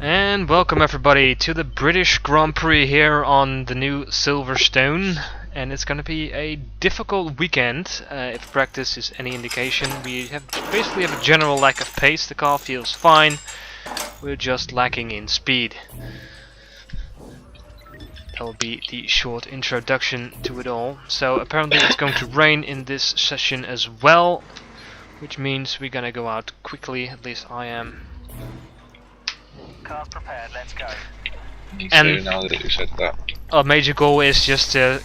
And welcome everybody to the British Grand Prix here on the new Silverstone. And it's gonna be a difficult weekend, if practice is any indication. We basically have a general lack of pace. The car feels fine. We're just lacking in speed. That will be the short introduction to it all. So apparently it's going to rain in this session as well, which means we're gonna go out quickly. At least I am. Cars prepared, let's go. Me And too, now that you said that. our major goal is just to,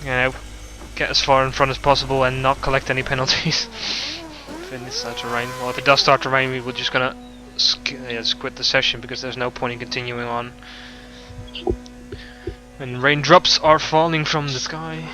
get as far in front as possible and not collect any penalties. If it starts to rain. Well, if it does start to rain, we will just gonna quit the session because there's no point in continuing on. And raindrops are falling from the sky.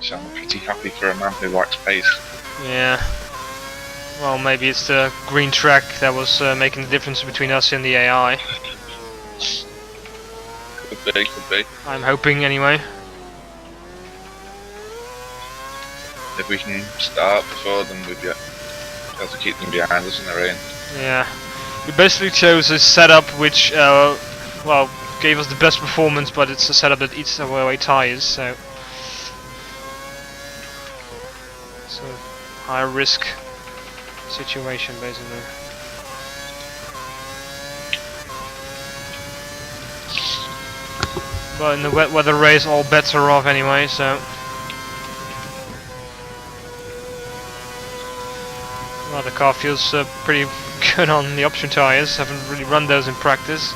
Sound pretty happy for a man who likes pace. Yeah. Well, maybe it's the green track that was making the difference between us and the AI. Could be. I'm hoping anyway. If we can start before them, we'd be able to keep them behind us in the rain. Yeah. We basically chose a setup which, well, gave us the best performance, but it's a setup that eats away tires, so... It's a high risk situation, basically. But in the wet weather race, all bets are off anyway, so... Well, the car feels pretty good on the option tires. Haven't really run those in practice.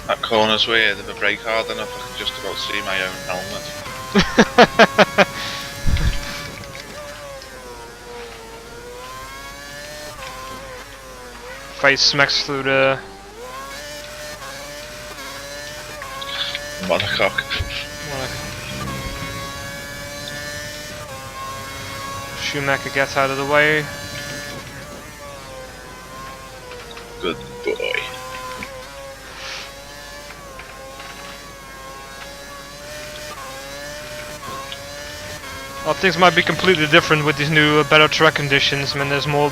That corner's weird. If I brake hard enough, I can just about see my own helmet. Face smacks through the Monocoque. Schumacher gets out of the way. Good boy. Well, things might be completely different with these new better track conditions. I mean, there's more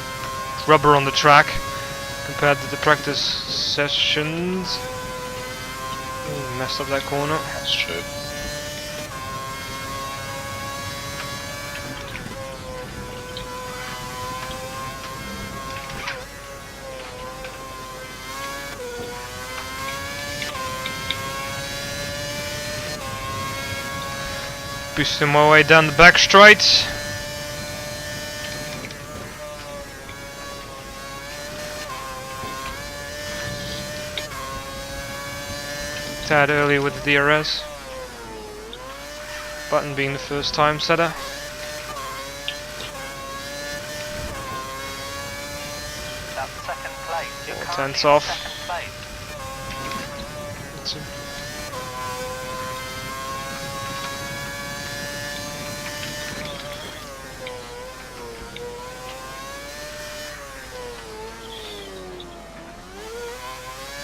rubber on the track compared to the practice sessions. Ooh, messed up that corner. That's true. Boosting my way down the back straight. Tad early with the DRS. Button being the first time setter. That's second place. You're All currently tenths in off. second place.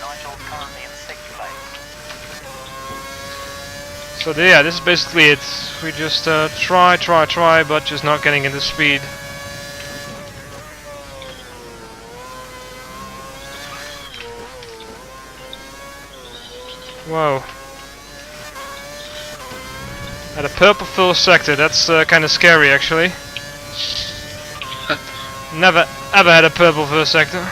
Nigel's currently in sixth place. So yeah, this is basically it. We just try, but just not getting into speed. Whoa. At a purple fill sector, that's kind of scary actually. Never ever had a purple first sector.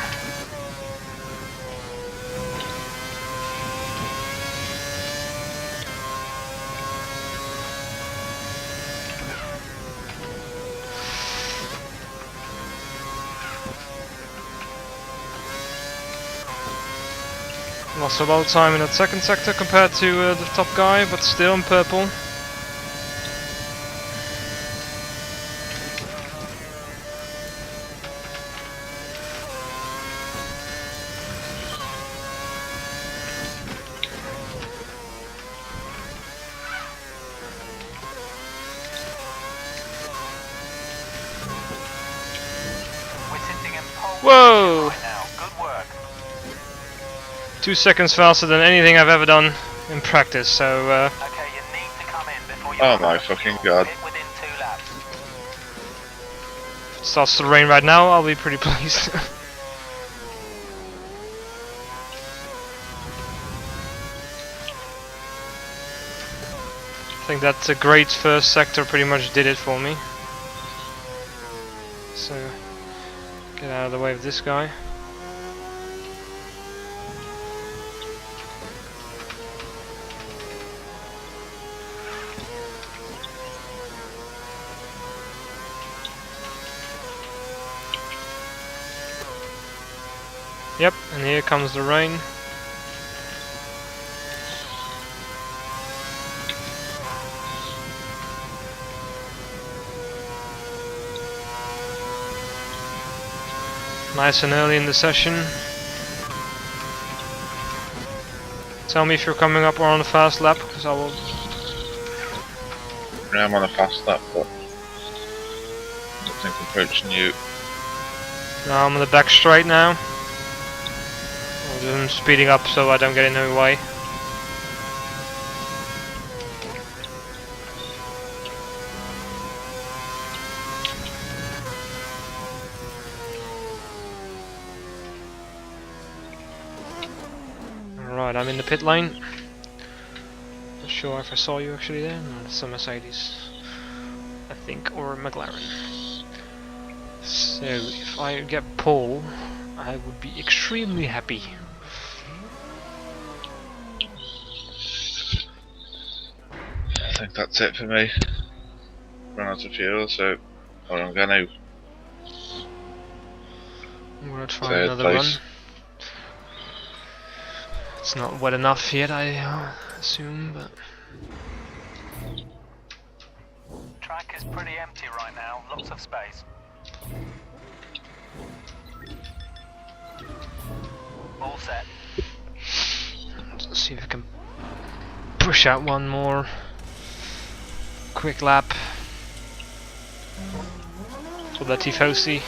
Lost a lot of time in that second sector compared to the top guy, but still in purple. We're sitting in pole Whoa! right now. Good work. 2 seconds faster than anything I've ever done in practice, so Okay, you need to come in before you Oh run my out of fucking fuel. god. Hit within 2 laps. if it starts to rain right now, I'll be pretty pleased. I think that great first sector pretty much did it for me. So, get out of the way of this guy. Yep, and here comes the rain. Nice and early in the session. Tell me if you're coming up or on a fast lap, because I will. Yeah, I'm on a fast lap, but I don't think I'm approaching you. Now I'm on the back straight now. I'm speeding up so I don't get in the way. Alright, I'm in the pit lane. Not sure if I saw you actually there. No, it's a Mercedes, I think, or a McLaren. So if I get pole, I would be extremely happy. I think that's it for me. Run out of fuel, so what I'm gonna I'm gonna try third another place. run. It's not wet enough yet, I assume, but Track is pretty empty right now. Lots of space. All set. let's see if I can push out one more quick lap for the Tifosi.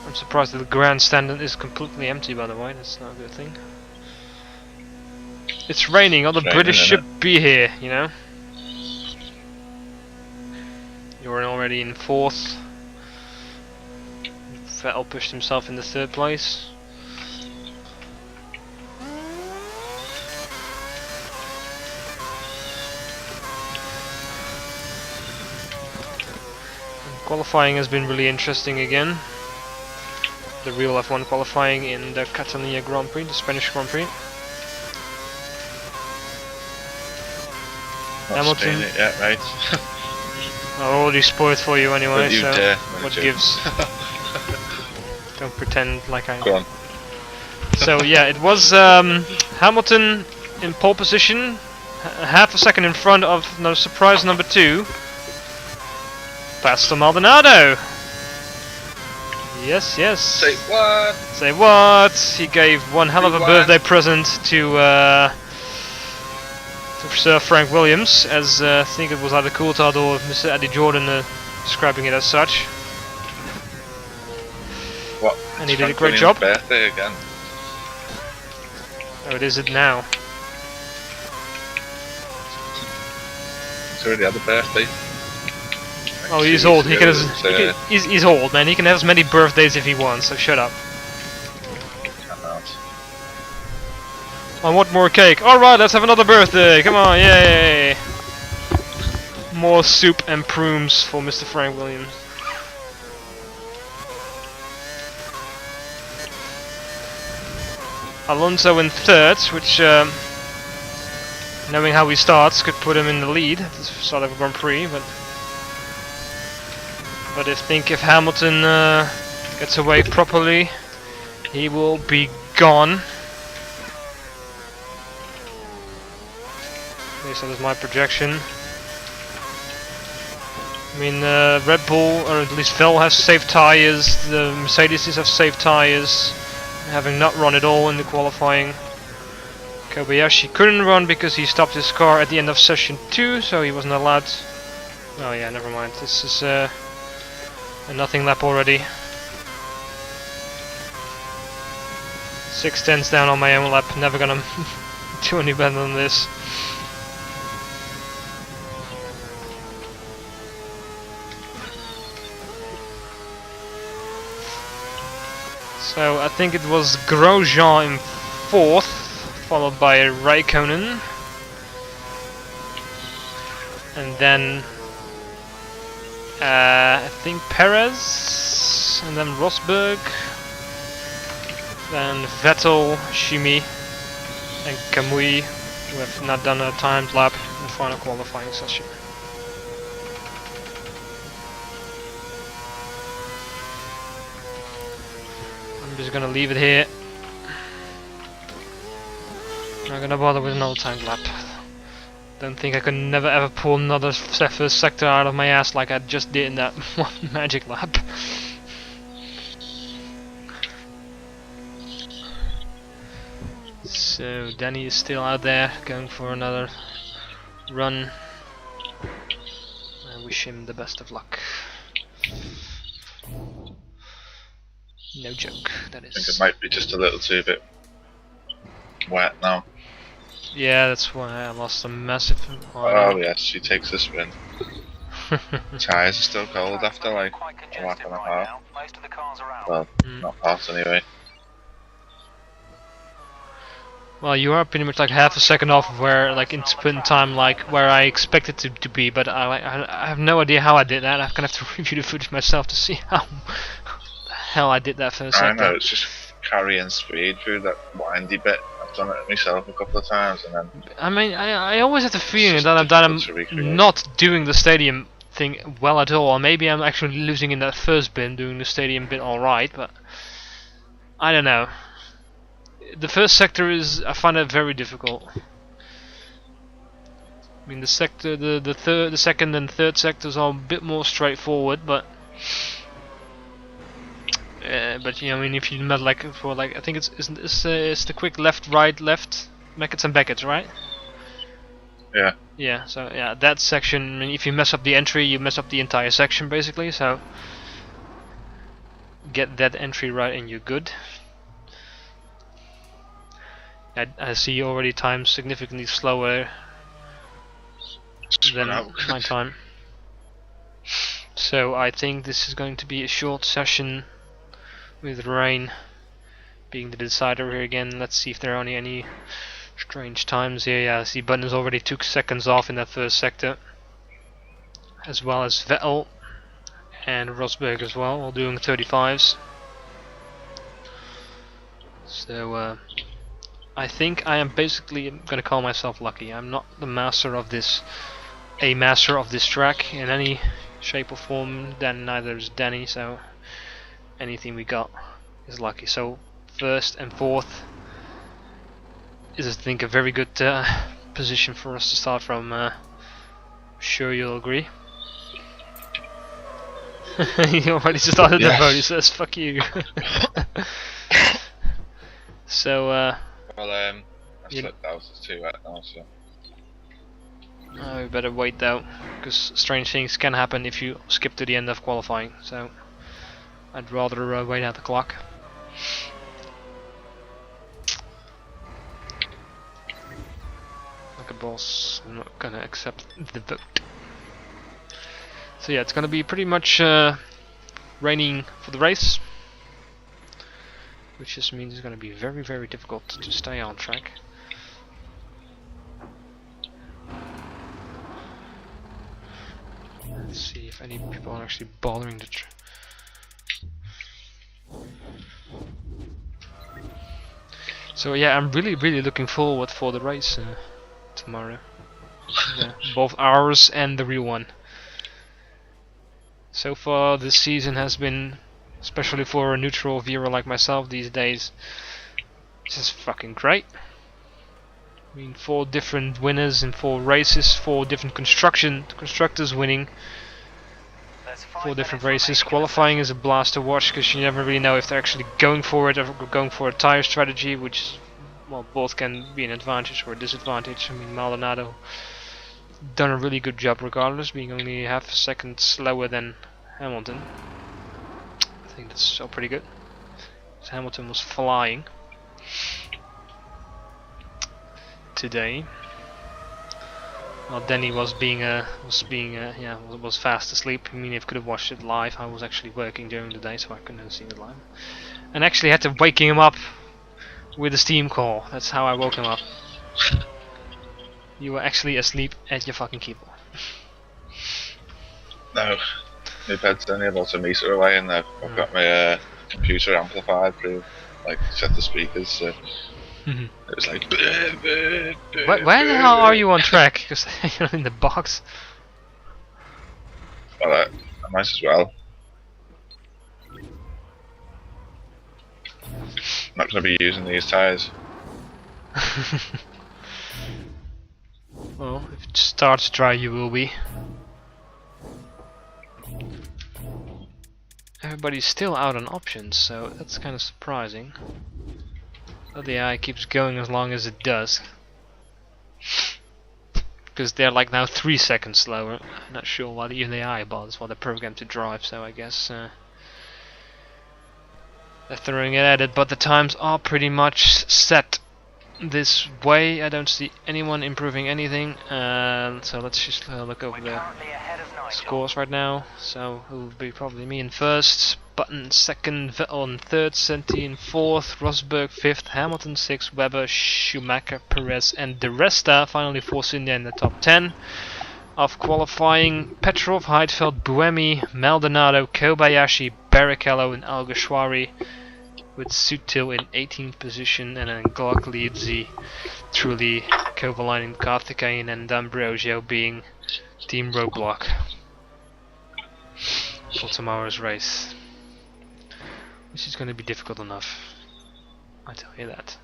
I'm surprised that the grandstand is completely empty, by the way. That's not a good thing. It's raining, or the It's raining, British isn't should be here, you know? You're already in 4th. Vettel pushed himself into 3rd place. Qualifying has been really interesting again. The real F1 qualifying in the Catalonia Grand Prix, the Spanish Grand Prix. Not Hamilton. seen it yet, right? I already spoiled for you anyway, Don't you so dare, what don't you? gives? Don't pretend like I... Go on. So yeah, it was Hamilton in pole position, half a second in front of surprise number 2, Pastor Maldonado. Yes, yes. Say what? Say what? He gave one hell of a Say what? birthday present to Sir Frank Williams, as I think it was either Coulthard or Mr. Eddie Jordan describing it as such. What? And he It's did a Frank great Williams' job. birthday again. Oh, it is it now. He's already had a birthday. Oh, Like he's 2 old. weeks He can, ago, he's old, man. He can have as many birthdays if he wants. So shut up. cannot. I want more cake. All right, let's have another birthday. Come on, yay! More soup and prunes for Mr. Frank Williams. Alonso in 3rd, which, knowing how he starts, could put him in the lead at the start of a Grand Prix, but if Hamilton gets away properly, he will be gone. At least that is my projection. I mean, Red Bull, or at least Vettel, has safe tyres. The Mercedes have safe tyres, having not run at all in the qualifying. Kobayashi couldn't run because he stopped his car at the end of session 2, so he wasn't allowed. Oh yeah, never mind. This is a nothing lap already. 6 tenths down on my own lap. Never gonna do any better than this. So I think it was Grosjean in 4th, followed by Raikkonen, and then I think Perez, and then Rosberg, then Vettel, Shimi, and Kamui, who have not done a timed lap in the final qualifying session. I'm just gonna leave it here. Not gonna bother with an old timed lap. Don't think I could never ever pull another first sector out of my ass like I just did in that one magic lap. So Danny is still out there going for another run. I wish him the best of luck. No joke, that is. I think it might be just a little too bit wet now. Yeah, that's why I lost a massive. Oh yes, she takes a spin. Tyres are still cold after like a lap and a half. Most of the cars are out. Well, not hot anyway. Well, you are pretty much like half a second off of where, like in sprint time, like where I expected to be, but I have no idea how I did that. I'm gonna have to review the footage myself to see how the hell I did that first second. I know, it's just carrying speed through that windy bit. I've done it myself a couple of times, and then. I mean, I always have the feeling that I'm not doing the stadium thing well at all. Maybe I'm actually losing in that first bit, doing the stadium bit alright, but I don't know. The first sector I find it very difficult. I mean, the second and third sectors are a bit more straightforward, but you know, I mean, if you met like for like, I think it's the quick left, right, left, Beckett's and Beckett's, right? Yeah. Yeah. So yeah, that section. I mean, if you mess up the entry, you mess up the entire section basically. So get that entry right, and you're good. I see already time significantly slower than my time. So I think this is going to be a short session with rain being the decider here again. Let's see if there are any strange times here. Yeah, I see Buttons already took seconds off in that first sector, as well as Vettel and Rosberg as well, all doing 35s. So I think I am basically going to call myself lucky. I'm not the master of this, a master of this track in any shape or form. Then neither is Danny. So anything we got is lucky. So first and fourth is, I think, a very good position for us to start from. Sure, you'll agree. He already started the vote. He says, "Fuck you." So. Well, I slipped out. It's too wet now, so. We better wait though, because strange things can happen if you skip to the end of qualifying. So I'd rather wait out the clock. Like a boss, I'm not gonna accept the vote. So yeah, it's gonna be pretty much raining for the race, which just means it's going to be very, very difficult to stay on track. Let's see if any people are actually bothering the So yeah, I'm really, really looking forward for the race tomorrow. Yeah, both ours and the real one. So far, this season has been, especially for a neutral viewer like myself these days, this is fucking great. I mean, 4 different winners in 4 races, 4 different constructors winning There's 4 5 different minutes races. remaining in the Qualifying session. is a blast to watch because you never really know if they're actually going for it or going for a tire strategy, which, well, both can be an advantage or a disadvantage. I mean, Maldonado done a really good job regardless, being only half a second slower than Hamilton. I think that's still pretty good. So Hamilton was flying today. Well, Denny was was fast asleep. I mean, if I could have watched it live, I was actually working during the day, so I couldn't have seen it live. And actually had to waking him up with a Steam call. That's how I woke him up. You were actually asleep at your fucking keyboard. No, my bed's only about a metre away, and I've got my computer amplified through, like, set the speakers. So it was like. Where the hell are you on track? Because you're in the box. Well, I might as well. I'm not going to be using these tyres. Well, if it starts dry, you will be. Everybody's still out on options, so that's kind of surprising. But the AI keeps going as long as it does. Because they're like now 3 seconds slower. I'm not sure what even the AI bots, what they're programmed to drive, so I guess they're throwing it at it, but the times are pretty much set this way. I don't see anyone improving anything, so let's just look over We're the currently ahead of Nigel. scores right now. So it will be probably me in first, Button second, Vettel in third, Senti in fourth, Rosberg fifth, Hamilton sixth, Webber, Schumacher, Perez and De Resta finally Force India in the top 10 of qualifying. Petrov, Heidfeld, Buemi, Maldonado, Kobayashi, Barrichello and Alguersuari, with Sutil in 18th position, and then Glock leads the Trulli, Kovalainen, Karthikeyan and D'Ambrosio being Team Roadblock for tomorrow's race, which is going to be difficult enough, I tell you that.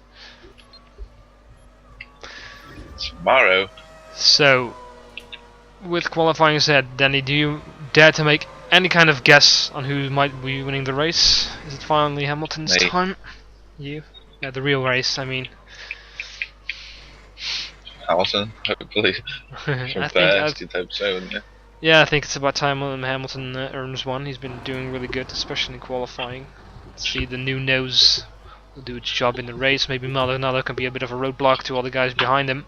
Tomorrow? So, with qualifying said, Danny, do you dare to make any kind of guess on who might be winning the race? Is it finally Hamilton's Me. time? You? Yeah, the real race, I mean. Hamilton, hopefully. I From think first, you'd hope so, wouldn't you? yeah, I think it's about time Hamilton earns one. He's been doing really good, especially in qualifying. Let's see, the new nose will do its job in the race. Maybe Maldonado can be a bit of a roadblock to all the guys behind him.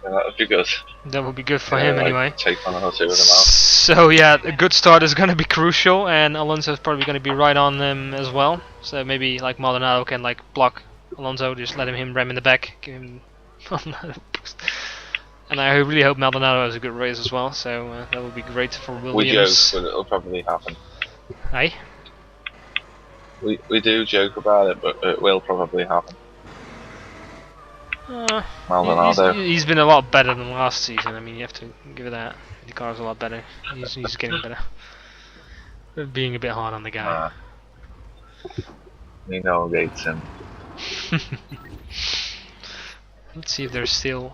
Yeah, that would be good. That would be good for Yeah, him like, anyway. take 1 or 2 of them out. So yeah, a good start is going to be crucial, and Alonso's probably going to be right on them as well. So maybe like Maldonado can like block Alonso, just let him ram in the back, give him boost. And I really hope Maldonado has a good race as well. So that would be great for We Williams. joke, but it'll probably happen. Aye. We do joke about it, but it will probably happen. Maldonado. He's been a lot better than last season. I mean, you have to give it that. The car's a lot better. He's getting better. Being a bit hard on the guy. Nino gates him. Let's see if there's still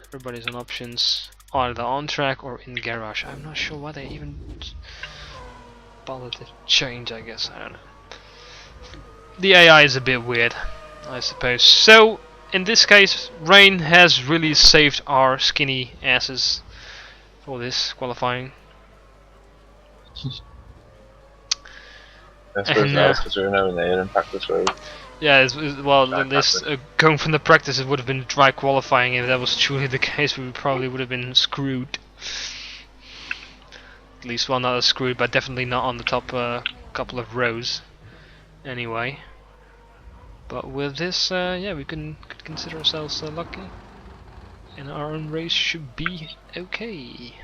everybody's on options, either on track or in garage. I'm not sure why they even bothered to change. I guess I don't know. The AI is a bit weird, I suppose. So in this case, rain has really saved our skinny asses for this qualifying. I suppose that's because we were nowhere near in practice road. Yeah, well, at least going from the practice, it would have been dry qualifying. If that was truly the case, we probably would have been screwed. At least, well, not as screwed, but definitely not on the top couple of rows. Anyway, but with this, yeah, we could consider ourselves lucky, and our own race should be okay.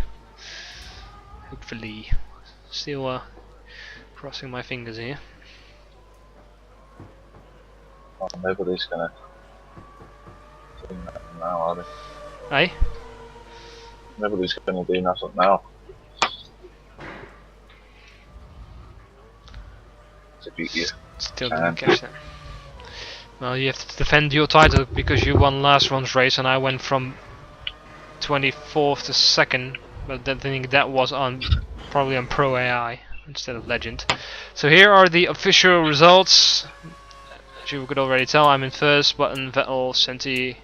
Hopefully, still crossing my fingers here. Oh, nobody's gonna do nothing now, are they? Aye? Nobody's gonna do nothing now. To beat you. Still didn't catch that. Well, you have to defend your title because you won last round's race and I went from 24th to 2nd, but I think that was on probably on Pro AI instead of Legend. So here are the official results. As you could already tell, I'm in first, Button, Vettel, Senti,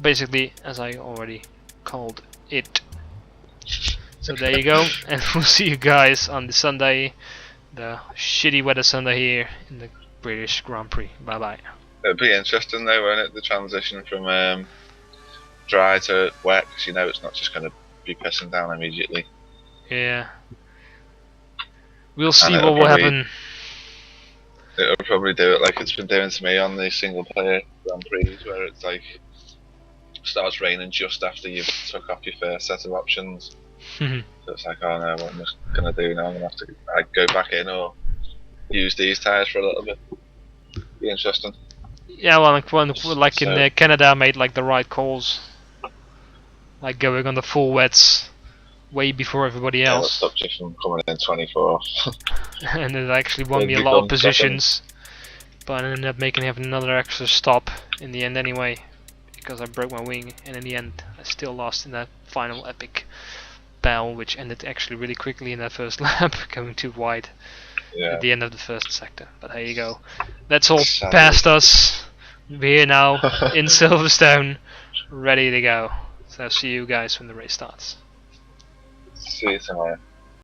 basically as I already called it. So there you go, and we'll see you guys on the Sunday, the shitty weather Sunday here in the British Grand Prix. Bye bye. It'd be interesting though, won't it? The transition from dry to wet, because you know it's not just going to be pissing down immediately. Yeah. We'll see what will happen. It'll probably do it like it's been doing to me on the single player Grand Prix, where it's like starts raining just after you've took off your first set of options. So it's like, oh no, what am I going to do now? I'm going to have to go back in or use these tyres for a little bit. Be interesting. Yeah, well, like in Canada, I made like the right calls, like going on the full wets way before everybody else. That stopped you from coming in 24. And it actually won me a lot of positions, but I ended up having another extra stop in the end anyway, because I broke my wing, and in the end I still lost in that final epic battle, which ended actually really quickly in that first lap, going too wide at the end of the first sector. But here you go. That's all past us. We're here now in Silverstone, ready to go. So see you guys when the race starts. See you tomorrow.